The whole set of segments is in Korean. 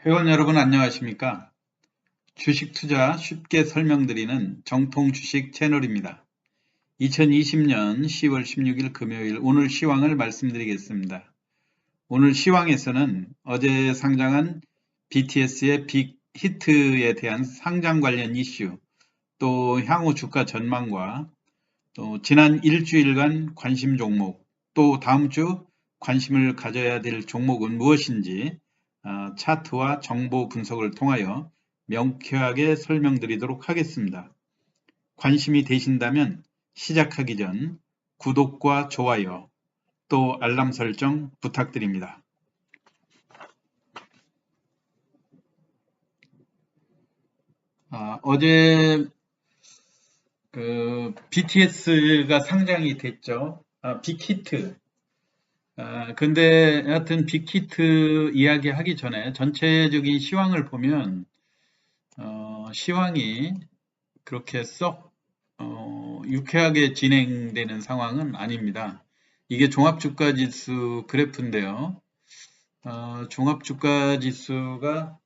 회원 여러분 안녕하십니까? 주식 투자 쉽게 설명드리는 정통 주식 채널입니다. 2020년 10월 16일 금요일 오늘 시황을 말씀드리겠습니다. 오늘 시황에서는 어제 상장한 BTS의 빅 히트에 대한 상장 관련 이슈, 또 향후 주가 전망과 또 지난 일주일간 관심 종목, 또 다음 주 관심을 가져야 될 종목은 무엇인지 차트와 정보 분석을 통하여 명쾌하게 설명드리도록 하겠습니다. 관심이 되신다면 시작하기 전 구독과 좋아요, 또 알람 설정 부탁드립니다. 어제 BTS가 상장이 됐죠. 빅히트. 근데 하여튼 빅히트 이야기하기 전에 전체적인 시황을 보면 시황이 그렇게 썩 유쾌하게 진행되는 상황은 아닙니다. 이게 종합주가지수 그래프인데요. 종합주가지수가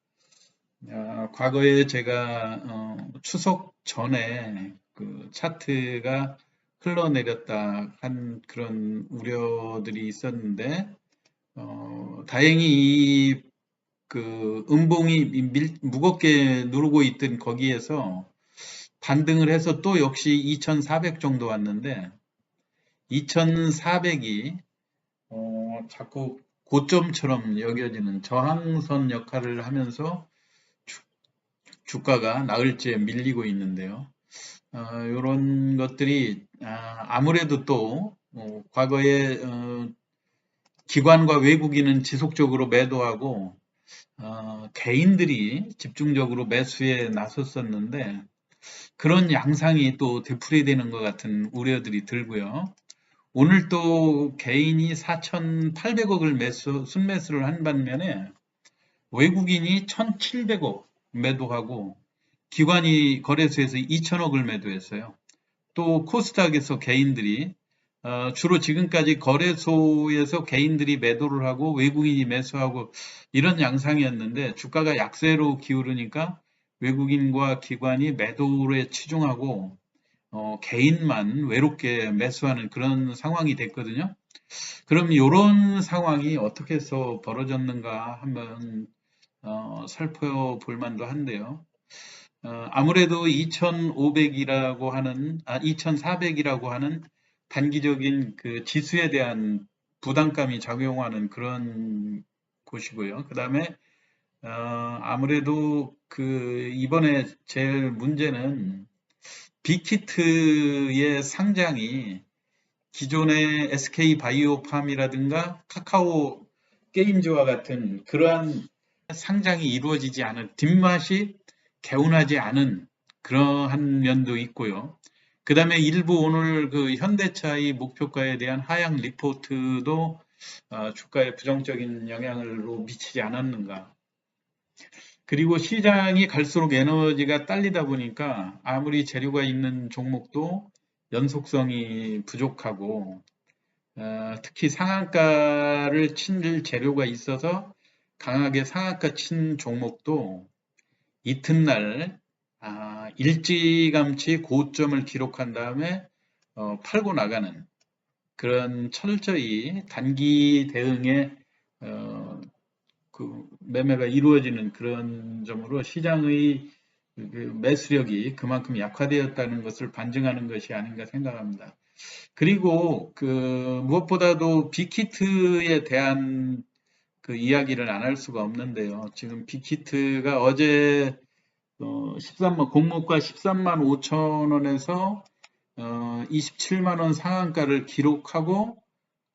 과거에 제가 추석 전에 그 차트가 흘러내렸다 한 그런 우려들이 있었는데 다행히 그 음봉이 무겁게 누르고 있던 거기에서 반등을 해서 또 역시 2400 정도 왔는데 2400이 자꾸 고점처럼 여겨지는 저항선 역할을 하면서 주가가 나흘째 밀리고 있는데요. 이런 것들이 아무래도 또 과거에 기관과 외국인은 지속적으로 매도하고 개인들이 집중적으로 매수에 나섰었는데 그런 양상이 또 되풀이되는 것 같은 우려들이 들고요. 오늘 또 개인이 4,800억을 순매수를 한 반면에 외국인이 1,700억 매도하고 기관이 거래소에서 2,000억을 매도했어요. 또 코스닥에서 개인들이 주로 지금까지 거래소에서 개인들이 매도를 하고 외국인이 매수하고 이런 양상이었는데 주가가 약세로 기울으니까 외국인과 기관이 매도에 치중하고 개인만 외롭게 매수하는 그런 상황이 됐거든요. 그럼 이런 상황이 어떻게 해서 벌어졌는가 한번 살펴볼 만도 한데요. 아무래도 2,400이라고 하는 단기적인 그 지수에 대한 부담감이 작용하는 그런 곳이고요. 그 다음에 아무래도 그 이번에 제일 문제는 빅히트의 상장이 기존의 SK바이오팜이라든가 카카오 게임즈와 같은 그러한 상장이 이루어지지 않은 뒷맛이 개운하지 않은 그러한 면도 있고요. 그 다음에 일부 오늘 그 현대차의 목표가에 대한 하향 리포트도 주가에 부정적인 영향으로 미치지 않았는가. 그리고 시장이 갈수록 에너지가 딸리다 보니까 아무리 재료가 있는 종목도 연속성이 부족하고 특히 상한가를 친 재료가 있어서 강하게 상한가 친 종목도 이튿날 일찌감치 고점을 기록한 다음에 팔고 나가는 그런 철저히 단기 대응에 그 매매가 이루어지는 그런 점으로 시장의 그 매수력이 그만큼 약화되었다는 것을 반증하는 것이 아닌가 생각합니다. 그리고 그 무엇보다도 빅히트에 대한 그 이야기를 안 할 수가 없는데요. 지금 빅히트가 어제 13만 공모가 13만 5천 원에서 27만 원 상한가를 기록하고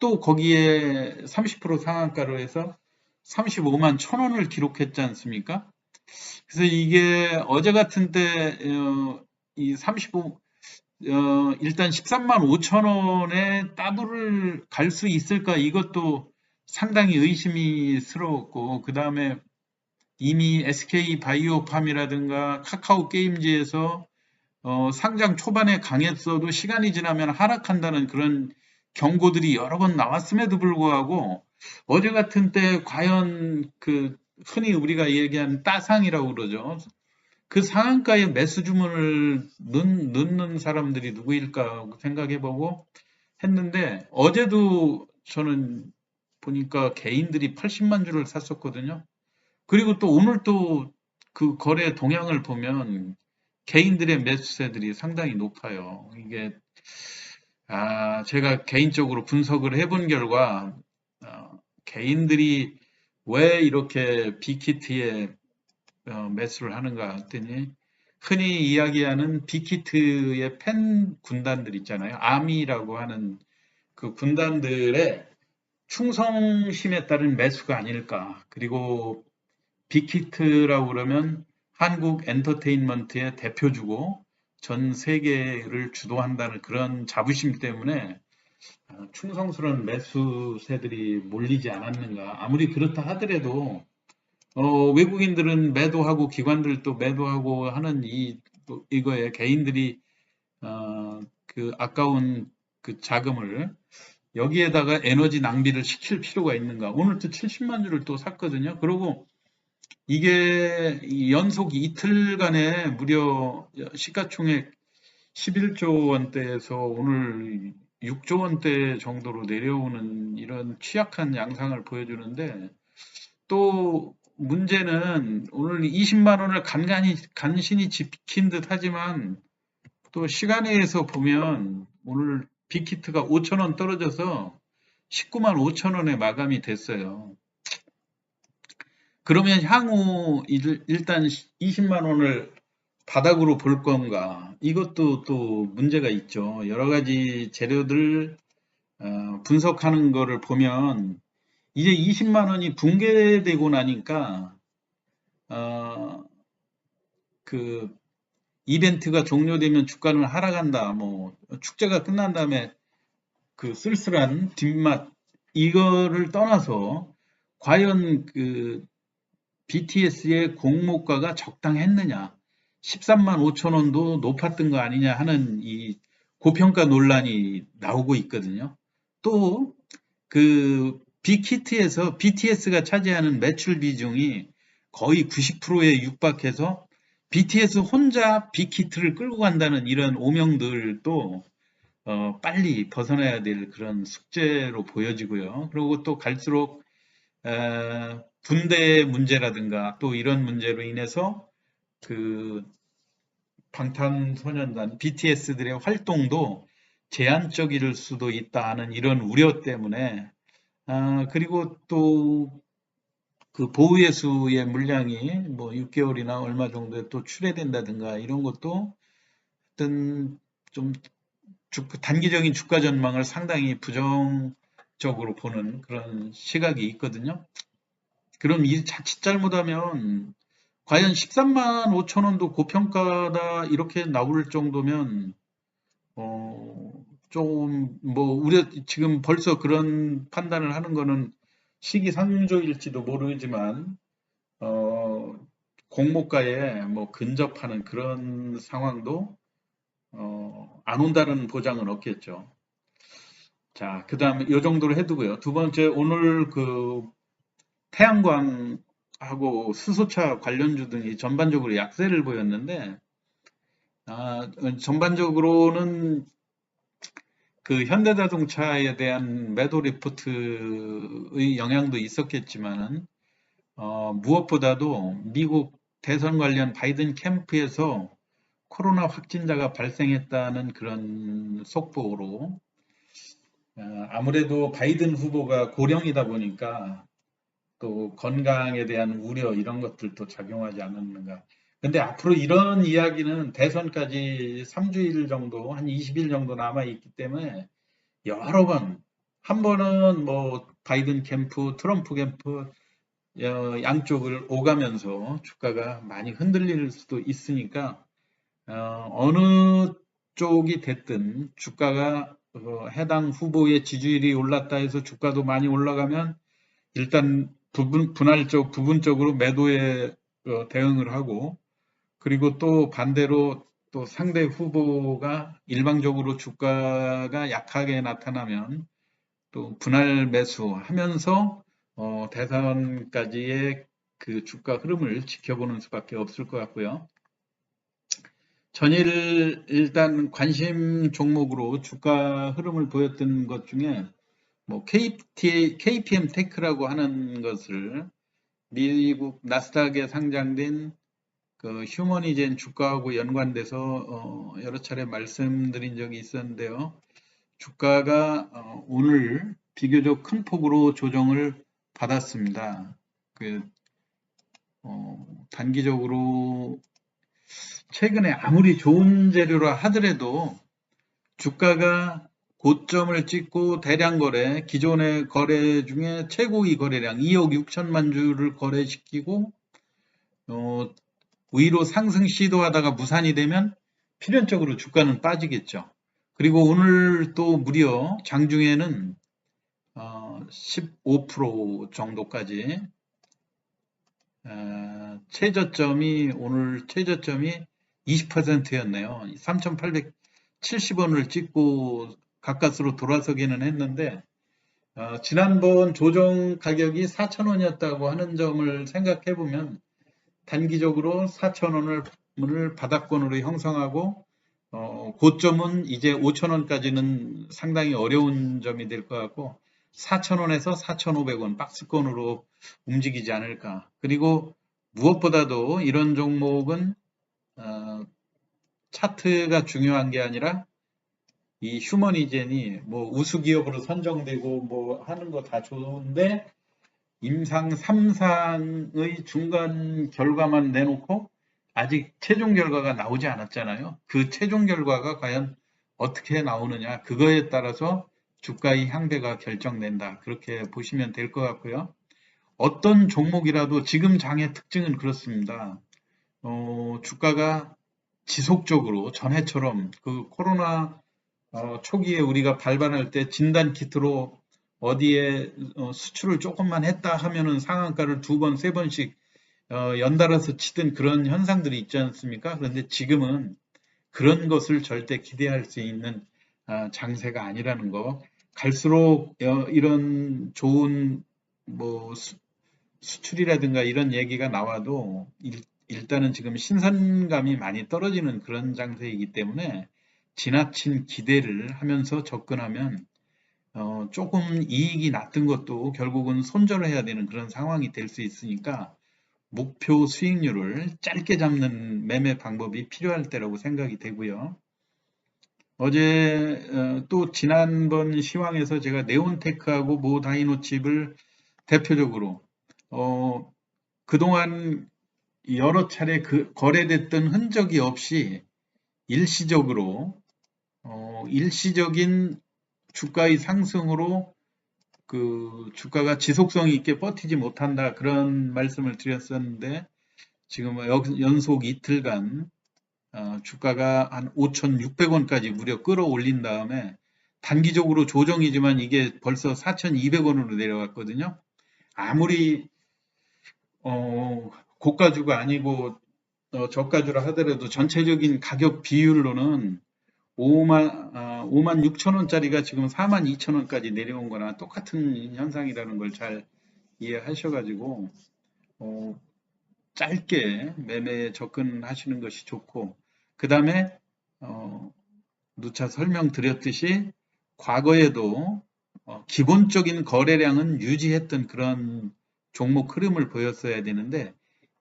또 거기에 30% 상한가로 해서 35만 1천 원을 기록했지 않습니까? 그래서 이게 어제 같은 때 이 35, 일단 13만 5천 원에 따블을 갈 수 있을까 이것도 상당히 의심스러웠고 그 다음에 이미 SK바이오팜이라든가 카카오 게임즈에서 상장 초반에 강했어도 시간이 지나면 하락한다는 그런 경고들이 여러 번 나왔음에도 불구하고 어제 같은 때 과연 그 흔히 우리가 얘기하는 따상이라고 그러죠. 그 상한가에 매수 주문을 넣는 사람들이 누구일까 생각해보고 했는데 어제도 저는 보니까 개인들이 80만 주를 샀었거든요. 그리고 또 오늘 또 그 거래 동향을 보면 개인들의 매수세들이 상당히 높아요. 이게 제가 개인적으로 분석을 해본 결과 개인들이 왜 이렇게 빅히트에 매수를 하는가 했더니 흔히 이야기하는 빅히트의 팬 군단들 있잖아요. 아미라고 하는 그 군단들의 충성심에 따른 매수가 아닐까. 그리고 빅히트라고 그러면 한국 엔터테인먼트의 대표주고 전 세계를 주도한다는 그런 자부심 때문에 충성스러운 매수세들이 몰리지 않았는가. 아무리 그렇다 하더라도 외국인들은 매도하고 기관들도 매도하고 하는 이거에 개인들이 그 아까운 그 자금을 여기에다가 에너지 낭비를 시킬 필요가 있는가. 오늘 또 70만 주를 또 샀거든요. 그리고 이게 연속 이틀간에 무려 시가총액 11조 원대에서 오늘 6조 원대 정도로 내려오는 이런 취약한 양상을 보여주는데 또 문제는 오늘 20만 원을 간신히 지킨 듯 하지만 또 시간에서 보면 오늘 빅히트가 5천 원 떨어져서 19만 5천 원에 마감이 됐어요. 그러면 향후 일단 20만 원을 바닥으로 볼 건가? 이것도 또 문제가 있죠. 여러 가지 재료들 분석하는 거를 보면 이제 20만 원이 붕괴되고 나니까 그 이벤트가 종료되면 주가는 하락한다. 뭐 축제가 끝난 다음에 그 쓸쓸한 뒷맛 이거를 떠나서 과연 그 BTS의 공모가가 적당했느냐? 13만 5천 원도 높았던 거 아니냐 하는 이 고평가 논란이 나오고 있거든요. 또 그 빅히트에서 BTS가 차지하는 매출 비중이 거의 90%에 육박해서 BTS 혼자 빅히트를 끌고 간다는 이런 오명들도 빨리 벗어나야 될 그런 숙제로 보여지고요. 그리고 또 갈수록 분대 문제라든가 또 이런 문제로 인해서 그 방탄소년단 BTS들의 활동도 제한적일 수도 있다 하는 이런 우려 때문에 그리고 또 그 보유예수의 물량이 뭐 6개월이나 얼마 정도에 또 출회된다든가 이런 것도 어떤 좀 단기적인 주가 전망을 상당히 부정적으로 보는 그런 시각이 있거든요. 그럼 이 자칫 잘못하면 과연 13만 5천 원도 고평가다 이렇게 나올 정도면 좀 뭐 우려 지금 벌써 그런 판단을 하는 거는 시기상조일지도 모르지만 어, 공모가에 뭐 근접하는 그런 상황도 안 온다는 보장은 없겠죠. 자, 그 다음에 이 정도로 해두고요. 두 번째, 오늘 그 태양광하고 수소차 관련주 등이 전반적으로 약세를 보였는데, 전반적으로는 그 현대자동차에 대한 매도 리포트의 영향도 있었겠지만은, 무엇보다도 미국 대선 관련 바이든 캠프에서 코로나 확진자가 발생했다는 그런 속보로, 아무래도 바이든 후보가 고령이다 보니까 또 건강에 대한 우려 이런 것들도 작용하지 않았는가. 근데 앞으로 이런 이야기는 대선까지 3주일 정도, 한 20일 정도 남아 있기 때문에 여러 번, 한 번은 뭐 바이든 캠프, 트럼프 캠프 양쪽을 오가면서 주가가 많이 흔들릴 수도 있으니까 어느 쪽이 됐든 주가가 해당 후보의 지지율이 올랐다 해서 주가도 많이 올라가면 일단 부분적으로 매도에 대응을 하고 그리고 또 반대로 또 상대 후보가 일방적으로 주가가 약하게 나타나면 또 분할 매수하면서 대선까지의 그 주가 흐름을 지켜보는 수밖에 없을 것 같고요. 전일 일단 관심 종목으로 주가 흐름을 보였던 것 중에 뭐 KPM 테크라고 하는 것을 미국 나스닥에 상장된 그 휴머니젠 주가하고 연관돼서 여러 차례 말씀드린 적이 있었는데요. 주가가 오늘 비교적 큰 폭으로 조정을 받았습니다. 단기적으로 최근에 아무리 좋은 재료라 하더라도 주가가 고점을 찍고 대량 거래, 기존의 거래 중에 최고의 거래량 2억 6천만 주를 거래시키고 위로 상승 시도하다가 무산이 되면 필연적으로 주가는 빠지겠죠. 그리고 오늘 또 무려 장중에는 15% 정도까지 오늘 최저점이 20%였네요. 3,870원을 찍고 가까스로 돌아서기는 했는데 지난번 조정 가격이 4,000원이었다고 하는 점을 생각해 보면 단기적으로 4,000원을 바닥권으로 형성하고 고점은 이제 5,000원까지는 상당히 어려운 점이 될 것 같고 4,000원에서 4,500원 박스권으로 움직이지 않을까. 그리고 무엇보다도 이런 종목은 차트가 중요한 게 아니라 이 휴머니젠이 뭐 우수기업으로 선정되고 뭐 하는 거 다 좋은데 임상 3상의 중간 결과만 내놓고 아직 최종 결과가 나오지 않았잖아요. 그 최종 결과가 과연 어떻게 나오느냐 그거에 따라서 주가의 향배가 결정된다. 그렇게 보시면 될 것 같고요. 어떤 종목이라도 지금 장의 특징은 그렇습니다. 주가가 지속적으로 전해처럼 그 코로나 초기에 우리가 발반할 때 진단 키트로 어디에 수출을 조금만 했다 하면은 상한가를 2번, 3번씩 연달아서 치던 그런 현상들이 있지 않습니까? 그런데 지금은 그런 것을 절대 기대할 수 있는 장세가 아니라는 거. 갈수록 이런 좋은 뭐 수출이라든가 이런 얘기가 나와도 일단은 지금 신선감이 많이 떨어지는 그런 장세이기 때문에 지나친 기대를 하면서 접근하면 조금 이익이 났던 것도 결국은 손절을 해야 되는 그런 상황이 될 수 있으니까 목표 수익률을 짧게 잡는 매매 방법이 필요할 때라고 생각이 되고요. 어제 또 지난번 시황에서 제가 네온테크하고 모다이노칩을 대표적으로 그동안 여러 차례 거래됐던 흔적이 없이 일시적인 주가의 상승으로 그 주가가 지속성 있게 버티지 못한다 그런 말씀을 드렸었는데 지금 연속 이틀간 주가가 한 5,600원까지 무려 끌어올린 다음에 단기적으로 조정이지만 이게 벌써 4,200원으로 내려왔거든요. 아무리 고가주가 아니고 저가주라 하더라도 전체적인 가격 비율로는 5만 6천 원짜리가 지금 4만 2천 원까지 내려온 거나 똑같은 현상이라는 걸 잘 이해하셔가지고 짧게 매매에 접근하시는 것이 좋고 그 다음에 누차 설명드렸듯이 과거에도 기본적인 거래량은 유지했던 그런 종목 흐름을 보였어야 되는데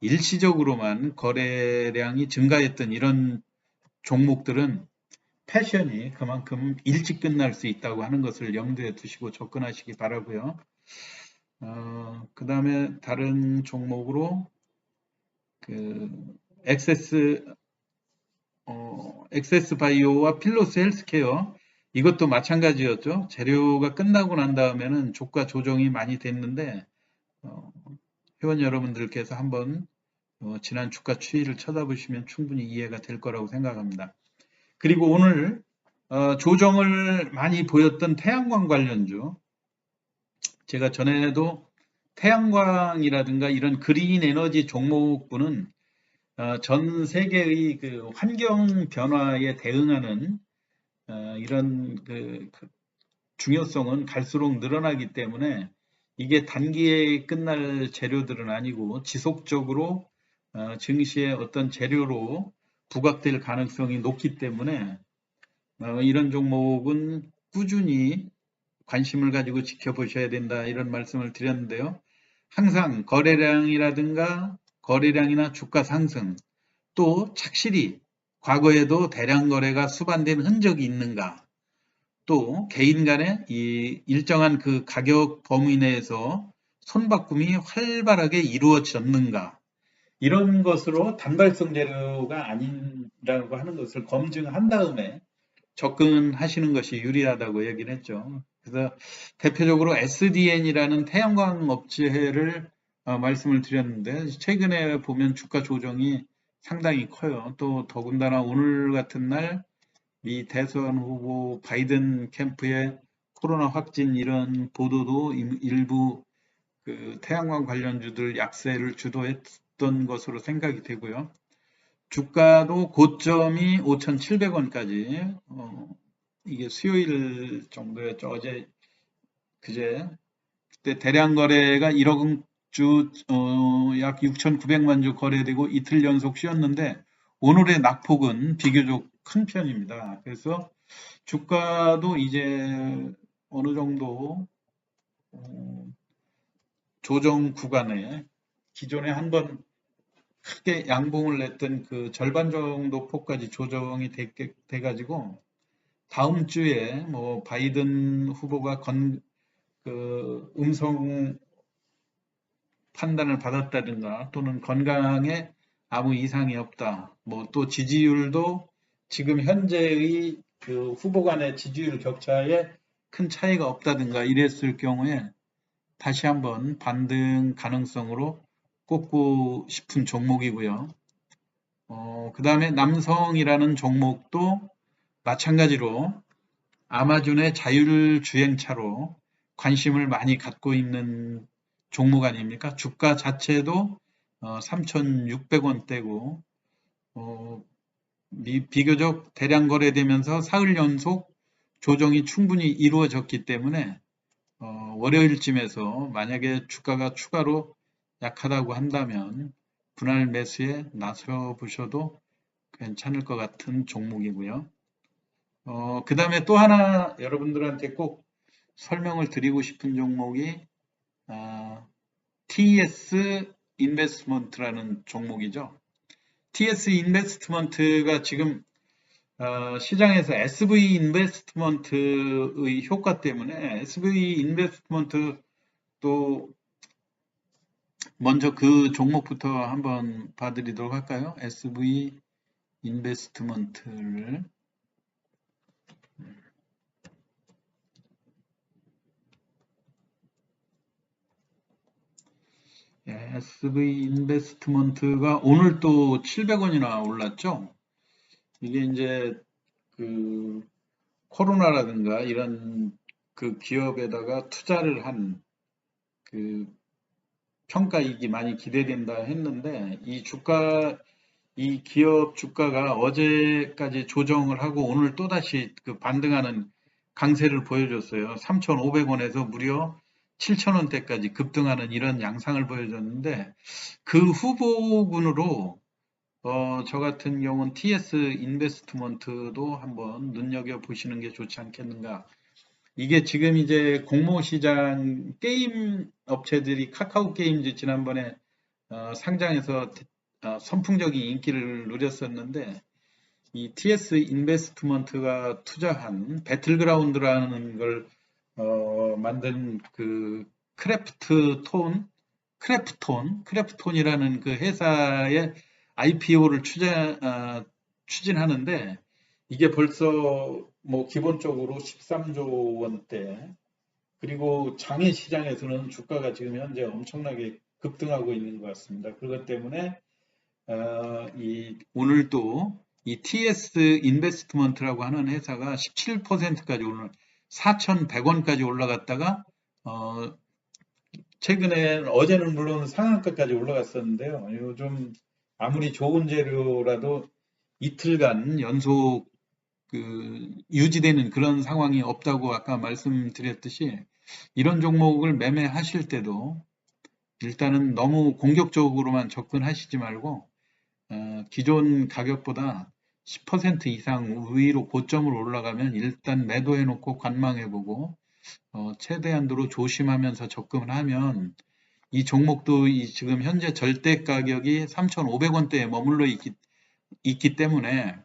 일시적으로만 거래량이 증가했던 이런 종목들은 패션이 그만큼 일찍 끝날 수 있다고 하는 것을 염두에 두시고 접근하시기 바라고요. 그 다음에 다른 종목으로 그 엑세스 바이오와 필로스 헬스케어 이것도 마찬가지였죠. 재료가 끝나고 난 다음에는 주가 조정이 많이 됐는데 회원 여러분들께서 한번 지난 주가 추이를 쳐다보시면 충분히 이해가 될 거라고 생각합니다. 그리고 오늘 조정을 많이 보였던 태양광 관련주 제가 전에도 태양광이라든가 이런 그린 에너지 종목군은 전 세계의 그 환경 변화에 대응하는 이런 그 중요성은 갈수록 늘어나기 때문에 이게 단기에 끝날 재료들은 아니고 지속적으로 증시의 어떤 재료로 부각될 가능성이 높기 때문에 이런 종목은 꾸준히 관심을 가지고 지켜보셔야 된다 이런 말씀을 드렸는데요. 항상 거래량이라든가 거래량이나 주가 상승 또 착실히 과거에도 대량 거래가 수반된 흔적이 있는가 또 개인 간의 이 일정한 그 가격 범위 내에서 손바꿈이 활발하게 이루어졌는가 이런 것으로 단발성 재료가 아니라고 하는 것을 검증한 다음에 접근하시는 것이 유리하다고 얘기를 했죠. 그래서 대표적으로 SDN이라는 태양광 업체를 말씀을 드렸는데 최근에 보면 주가 조정이 상당히 커요. 또 더군다나 오늘 같은 날 미 대선 후보 바이든 캠프의 코로나 확진 이런 보도도 일부 그 태양광 관련주들 약세를 주도했던 것으로 생각이 되고요. 주가도 고점이 5,700원까지 이게 수요일 정도였죠. 어제 그제 그때 대량 거래가 1억 주 약 6,900만 주 거래되고 이틀 연속 쉬었는데 오늘의 낙폭은 비교적 큰 편입니다. 그래서 주가도 이제 어느 정도 조정 구간에 기존에 한번 크게 양봉을 냈던 그 절반 정도 폭까지 조정이 돼가지고 다음 주에 뭐 바이든 후보가 그 음성 판단을 받았다든가 또는 건강에 아무 이상이 없다. 뭐 또 지지율도 지금 현재의 그 후보 간의 지지율 격차에 큰 차이가 없다든가 이랬을 경우에 다시 한번 반등 가능성으로 꼽고 싶은 종목이고요. 그 다음에 남성이라는 종목도 마찬가지로 아마존의 자율주행차로 관심을 많이 갖고 있는 종목 아닙니까? 주가 자체도 3,600원대고 비교적 대량 거래되면서 사흘 연속 조정이 충분히 이루어졌기 때문에 월요일쯤에서 만약에 주가가 추가로 약하다고 한다면 분할 매수에 나서 보셔도 괜찮을 것 같은 종목이고요. 그 다음에 또 하나 여러분들한테 꼭 설명을 드리고 싶은 종목이 TS 인베스트먼트라는 종목이죠. TS 인베스트먼트가 지금 시장에서 SV 인베스트먼트의 효과 때문에 SV 인베스트먼트 또 먼저 그 종목부터 한번 봐드리도록 할까요? SV 인베스트먼트를 SV 인베스트먼트가 오늘 또 700원이나 올랐죠? 이게 이제 그 코로나라든가 이런 그 기업에다가 투자를 한 그 평가이익이 많이 기대된다 했는데 이 기업 주가가 어제까지 조정을 하고 오늘 또다시 그 반등하는 강세를 보여줬어요. 3,500원에서 무려 7,000원대까지 급등하는 이런 양상을 보여줬는데 그 후보군으로 저 같은 경우는 TS 인베스트먼트도 한번 눈여겨 보시는 게 좋지 않겠는가. 이게 지금 이제 공모시장 게임 업체들이 카카오 게임즈 지난번에 상장해서 선풍적인 인기를 누렸었는데 이 TS 인베스트먼트가 투자한 배틀그라운드라는 걸 만든 그 크래프톤이라는 그 회사의 IPO를 추진하는데 이게 벌써 뭐 기본적으로 13조 원대 그리고 장외 시장에서는 주가가 지금 현재 엄청나게 급등하고 있는 것 같습니다. 그것 때문에 오늘 또 이 TS 인베스트먼트라고 하는 회사가 17%까지 오늘 4,100원까지 올라갔다가 최근에 어제는 물론 상한가까지 올라갔었는데요. 요즘 아무리 좋은 재료라도 이틀간 연속 유지되는 그런 상황이 없다고 아까 말씀드렸듯이 이런 종목을 매매하실 때도 일단은 너무 공격적으로만 접근하시지 말고 기존 가격보다 10% 이상 위로 고점을 올라가면 일단 매도해 놓고 관망해 보고 최대한도로 조심하면서 접근을 하면 이 종목도 지금 현재 절대 가격이 3,500원대에 머물러 있기 때문에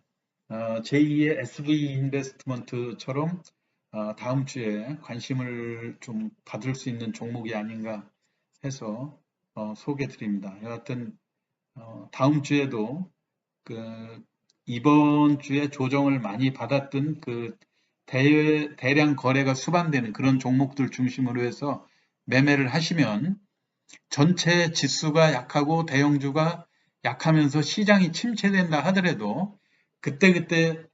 제2의 SV 인베스트먼트처럼 다음 주에 관심을 좀 받을 수 있는 종목이 아닌가 해서 소개해 드립니다. 여하튼 다음 주에도 그 이번 주에 조정을 많이 받았던 그 대량 거래가 수반되는 그런 종목들 중심으로 해서 매매를 하시면 전체 지수가 약하고 대형주가 약하면서 시장이 침체된다 하더라도 그때그때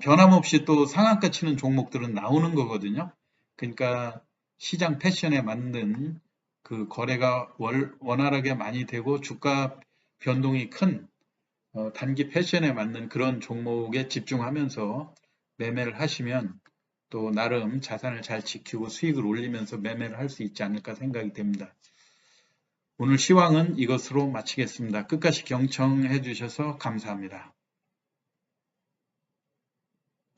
변함없이 또 상한가 치는 종목들은 나오는 거거든요. 그러니까 시장 패션에 맞는 그 거래가 원활하게 많이 되고 주가 변동이 큰 단기 패션에 맞는 그런 종목에 집중하면서 매매를 하시면 또 나름 자산을 잘 지키고 수익을 올리면서 매매를 할 수 있지 않을까 생각이 됩니다. 오늘 시황은 이것으로 마치겠습니다. 끝까지 경청해 주셔서 감사합니다.